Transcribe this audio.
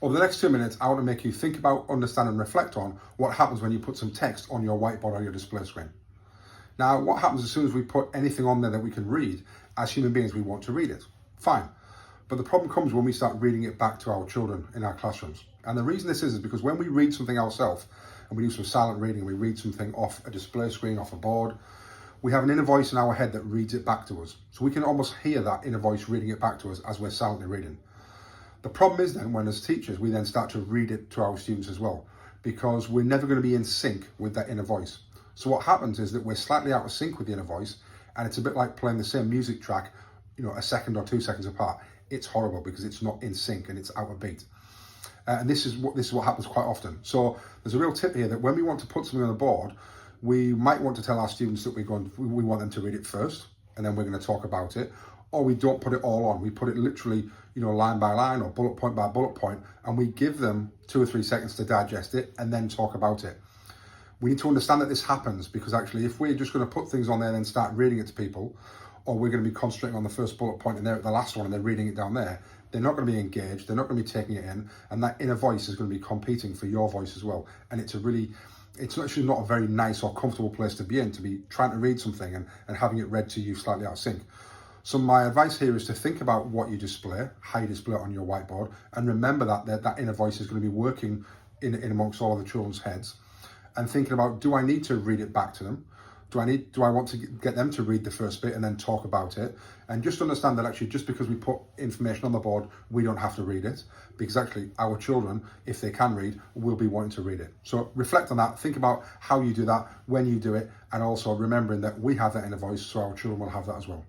Over the next 2 minutes, I want to make you think about, understand and reflect on what happens when you put some text on your whiteboard or your display screen. Now, what happens as soon as we put anything on there that we can read? As human beings, we want to read it. Fine. But the problem comes when we start reading it back to our children in our classrooms. And the reason this is because when we read something ourselves, and we do some silent reading, we read something off a display screen, off a board, we have an inner voice in our head that reads it back to us. So we can almost hear that inner voice reading it back to us as we're silently reading. The problem is then when as teachers, we then start to read it to our students as well, because we're never going to be in sync with that inner voice. So what happens is that we're slightly out of sync with the inner voice, and it's a bit like playing the same music track, a second or 2 seconds apart. It's horrible because it's not in sync and it's out of beat. And this is what happens quite often. So there's a real tip here that when we want to put something on the board, we might want to tell our students that we want them to read it first, and then we're going to talk about it. Or we don't put it all on. We put it literally, line by line or bullet point by bullet point, and we give them 2 or 3 seconds to digest it and then talk about it. We need to understand that this happens because actually if we're just going to put things on there and then start reading it to people, or we're going to be concentrating on the first bullet point and they're at the last one and they're reading it down there, they're not going to be engaged, they're not going to be taking it in, and that inner voice is going to be competing for your voice as well. And it's actually not a very nice or comfortable place to be trying to read something and having it read to you slightly out of sync. So my advice here is to think about what you display, how you display it on your whiteboard, and remember that inner voice is going to be working in amongst all of the children's heads, and thinking about, do I need to read it back to them? Do I want to get them to read the first bit and then talk about it? And just understand that actually just because we put information on the board, we don't have to read it, because actually our children, if they can read, will be wanting to read it. So reflect on that, think about how you do that, when you do it, and also remembering that we have that inner voice, so our children will have that as well.